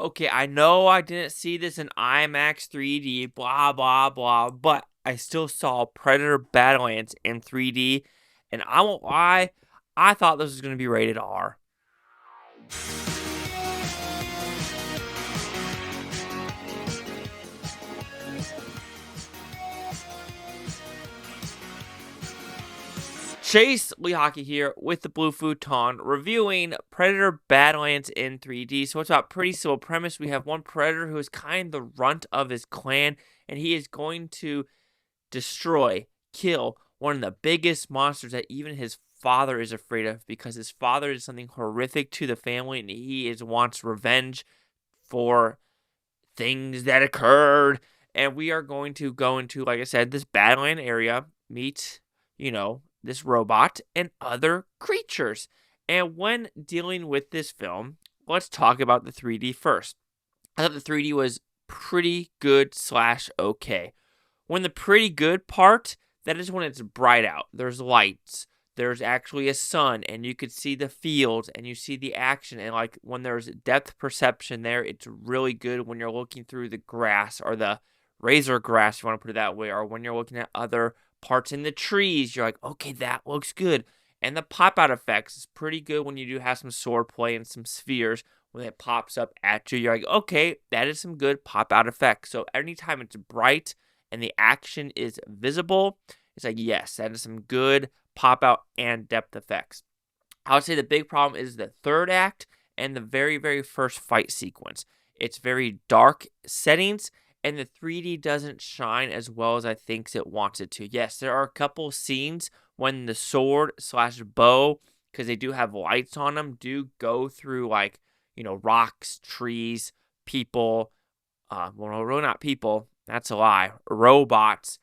okay, I know I didn't see this in IMAX 3D, blah, blah, blah, but I still saw Predator Badlands in 3D, and I won't lie, I thought this was going to be rated R. Chase Lee Hockey here with the Blue Futon, reviewing Predator Badlands in 3D. So it's about pretty simple premise. We have one predator who is kind of the runt of his clan, and he is going to destroy, kill one of the biggest monsters that even his father is afraid of, because his father is something horrific to the family, and wants revenge for things that occurred. And we are going to go into, like I said, this Badland area, meet, this robot and other creatures. And when dealing with this film, let's talk about the 3D first. I thought the 3D was pretty good / okay. When the pretty good part, that is when it's bright out. There's lights. There's actually a sun, and you could see the fields, and you see the action. And like when there's depth perception there, it's really good when you're looking through the grass, or the razor grass, if you want to put it that way, or when you're looking at other parts in the trees. You're like, okay, that looks good. And the pop-out effects is pretty good when you do have some sword play and some spheres. When it pops up at you, you're like, okay, that is some good pop-out effects. So anytime it's bright and the action is visible, it's like, yes, that is some good pop-out and depth effects. I would say the big problem is the third act and the very, very first fight sequence. It's very dark settings, and the 3D doesn't shine as well as I think it wants it to. Yes, there are a couple scenes when the sword / bow, because they do have lights on them, do go through rocks, trees, people. Well, really not people. That's a lie. Robots,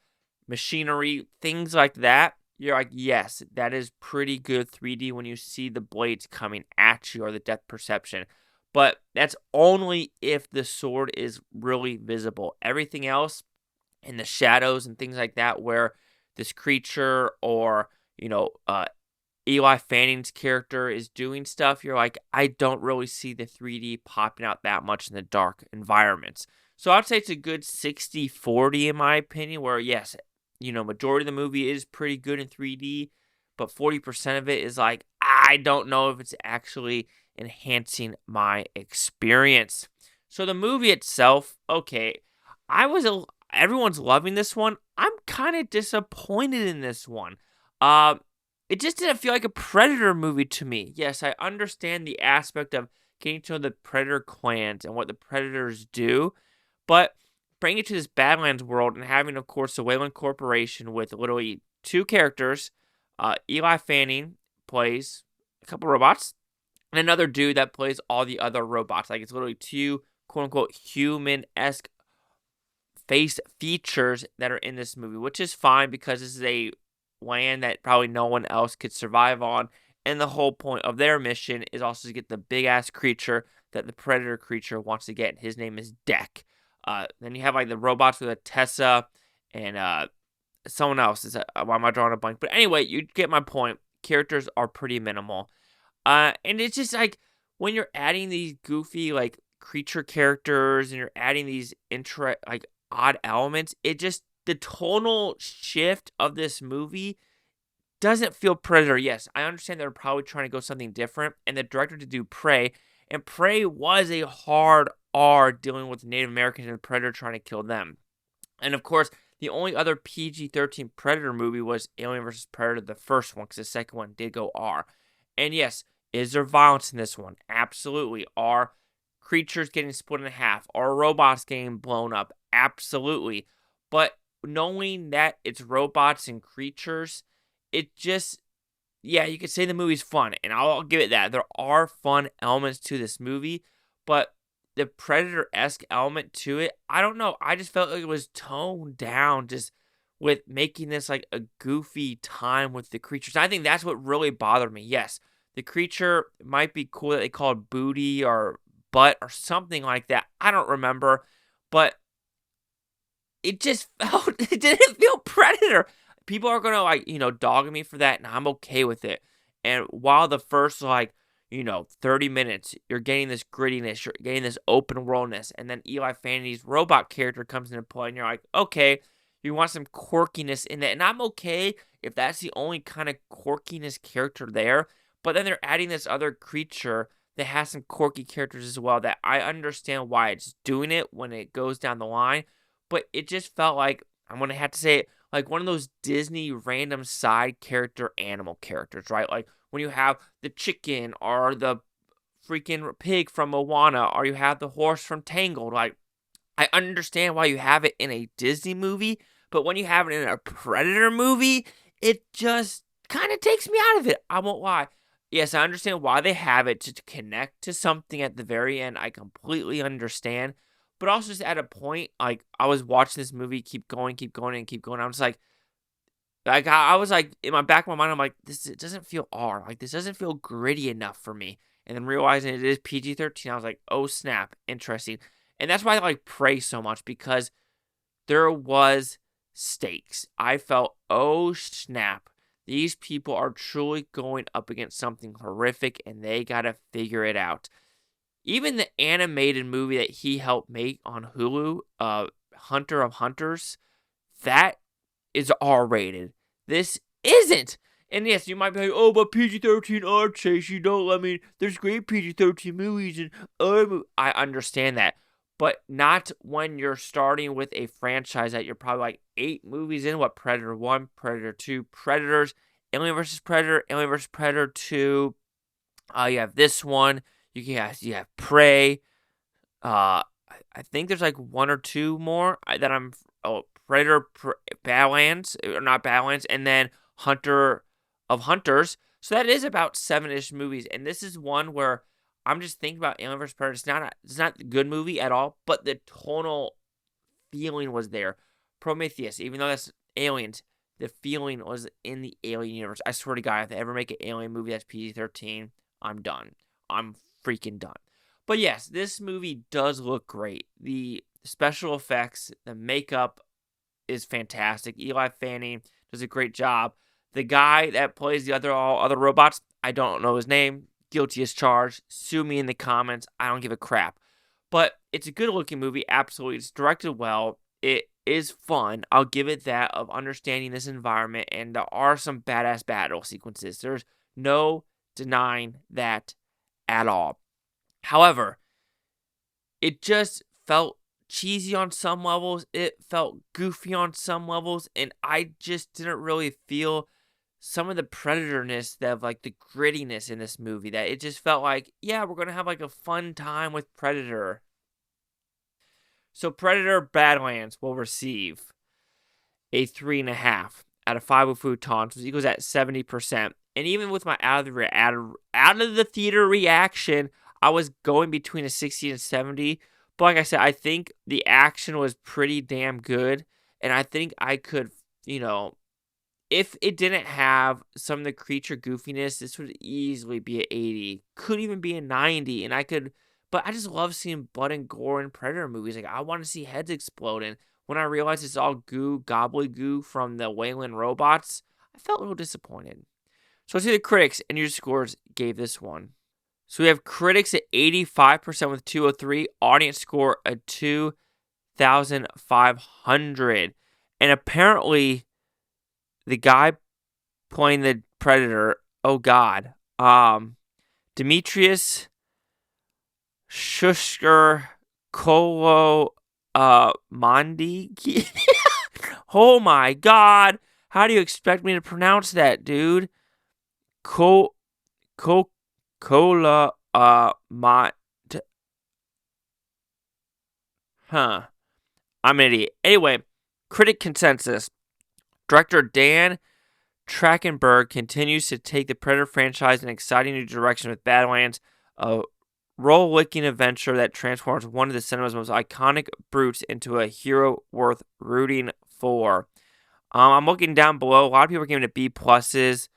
machinery, things like that. You're like, yes, that is pretty good 3D when you see the blades coming at you, or the depth perception. But that's only if the sword is really visible. Everything else in the shadows and things like that, where this creature or, Eli Fanning's character is doing stuff, you're like, I don't really see the 3D popping out that much in the dark environments. So I'd say it's a good 60-40 in my opinion, where yes, majority of the movie is pretty good in 3D, but 40% of it is like, I don't know if it's actually enhancing my experience. So the movie itself, okay, everyone's loving this one. I'm kind of disappointed in this one. It just didn't feel like a Predator movie to me. Yes, I understand the aspect of getting to know the Predator clans and what the Predators do, but bringing it to this Badlands world and having, of course, the Wayland Corporation with literally two characters. Eli Fanning plays a couple robots, and another dude that plays all the other robots. Like, it's literally two, quote-unquote, human-esque face features that are in this movie, which is fine because this is a land that probably no one else could survive on. And the whole point of their mission is also to get the big-ass creature that the Predator creature wants to get. His name is Deck. Then you have like the robots with a Tessa and someone else. Why am I drawing a blank? But anyway, you get my point. Characters are pretty minimal. And it's just like when you're adding these goofy like creature characters and you're adding these odd elements, the tonal shift of this movie doesn't feel Predator. Yes, I understand they're probably trying to go something different, and the director to do Prey, and Prey was a hard R dealing with Native Americans and the Predator trying to kill them. And of course, the only other PG-13 Predator movie was Alien vs. Predator, the first one, because the second one did go R. And yes, is there violence in this one? Absolutely. Are creatures getting split in half? Are robots getting blown up? Absolutely. But knowing that it's robots and creatures, it just, yeah, you could say the movie's fun, and I'll give it that. There are fun elements to this movie, but the Predator-esque element to it, I don't know. I just felt like it was toned down just with making this like a goofy time with the creatures. I think that's what really bothered me. Yes, the creature might be cool that they call it booty or butt or something like that. I don't remember, but it just it didn't feel Predator. People are gonna dog me for that, and I'm okay with it. And while the first 30 minutes, you're getting this grittiness, you're getting this open worldness, and then Eli Fanny's robot character comes into play, and you're like, okay, you want some quirkiness in that, and I'm okay if that's the only kind of quirkiness character there, but then they're adding this other creature that has some quirky characters as well that I understand why it's doing it when it goes down the line, but it just felt like, I'm going to have to say it, like one of those Disney random side character animal characters, right? Like when you have the chicken or the freaking pig from Moana or you have the horse from Tangled. Like, I understand why you have it in a Disney movie, but when you have it in a Predator movie, it just kind of takes me out of it. I won't lie. Yes, I understand why they have it to connect to something at the very end. I completely understand. But also just at a point, like, I was watching this movie, keep going, and keep going. I'm just like I was like, in my back of my mind, I'm like, it doesn't feel R. Like, this doesn't feel gritty enough for me. And then realizing it is PG-13, I was like, oh snap, interesting. And that's why I like Prey so much, because there was stakes. I felt, oh snap, these people are truly going up against something horrific, and they gotta figure it out. Even the animated movie that he helped make on Hulu, Hunter of Hunters, that is R-rated. This isn't. And yes, you might be like, oh, but PG-13 R, Chase, you don't let me. There's great PG-13 movies and I understand that. But not when you're starting with a franchise that you're probably like 8 movies in. What, Predator 1, Predator 2, Predators, Alien vs. Predator, Alien vs. Predator 2. You have this one. You have Prey. I think there's like 1 or 2 more that I'm. Oh, Predator, Badlands, or not Badlands, and then Hunter of Hunters. So that is about 7-ish movies, and this is one where I'm just thinking about Alien vs. Predator. It's not a good movie at all, but the tonal feeling was there. Prometheus, even though that's aliens, the feeling was in the Alien universe. I swear to God, if they ever make an Alien movie that's PG-13, I'm done. I'm freaking done. But yes, this movie does look great. The special effects, the makeup is fantastic. Eli Fanning does a great job. The guy that plays the all other robots, I don't know his name. Guilty as charged. Sue me in the comments. I don't give a crap. But it's a good looking movie. Absolutely. It's directed well. It is fun. I'll give it that, of understanding this environment. And there are some badass battle sequences. There's no denying that at all. However, it just felt cheesy on some levels. It felt goofy on some levels. And I just didn't really feel some of the Predatorness, that like the grittiness in this movie. That it just felt like, yeah, we're going to have like a fun time with Predator. So Predator Badlands will receive a 3.5 out of 5 with Futon, which equals at 70%. And even with my out of the theater reaction, I was going between a 60 and 70. But like I said, I think the action was pretty damn good. And I think I could, if it didn't have some of the creature goofiness, this would easily be an 80. Could even be a 90. But I just love seeing blood and gore in Predator movies. Like, I want to see heads exploding. When I realized it's all gobbly-goo from the Wayland robots, I felt a little disappointed. So let's see the critics and your scores gave this one. So we have critics at 85% with 203, audience score at 2,500. And apparently, the guy playing the Predator, oh God, Dimitrius Schuster-Koloamatangi. Oh my God, how do you expect me to pronounce that, dude? Huh. I'm an idiot. Anyway, critic consensus. Director Dan Trachtenberg continues to take the Predator franchise in an exciting new direction with Badlands, a role-licking adventure that transforms one of the cinema's most iconic brutes into a hero worth rooting for. I'm looking down below. A lot of people are giving it B pluses.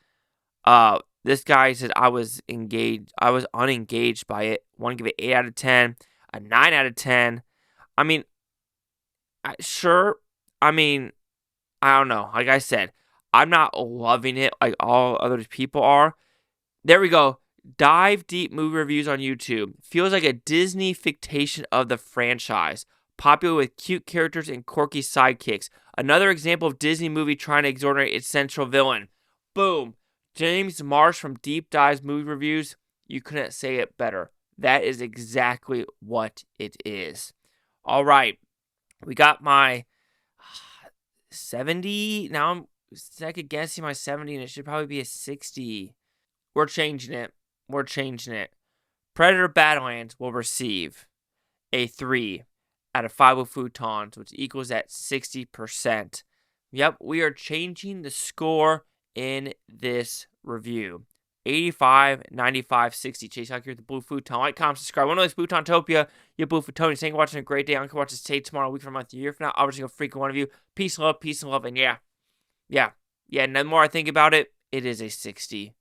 This guy said I was engaged. I was unengaged by it. Want to give it 8 out of 10, a 9 out of 10. I mean, sure. I mean, I don't know. Like I said, I'm not loving it like all other people are. There we go. Dive deep movie reviews on YouTube. Feels like a Disney fictation of the franchise. Popular with cute characters and quirky sidekicks. Another example of Disney movie trying to exonerate its central villain. Boom. James Marsh from Deep Dives Movie Reviews. You couldn't say it better. That is exactly what it is. All right. We got my 70. Now I'm second guessing my 70, and it should probably be a 60. We're changing it. Predator Badlands will receive a 3 out of 5 with futons, which equals at 60%. Yep, we are changing the score in this review. 85, 95, 60. Chase out here with the Blue Futon. Like, comment, subscribe. One of those Futontopia, you Blue Futonians. Thank you for watching. A great day. I'm going to watch this tape tomorrow, a week from a month, a year from now. I'll just go freaking one of you. Peace and love, and yeah. And the more I think about it, it is a 60.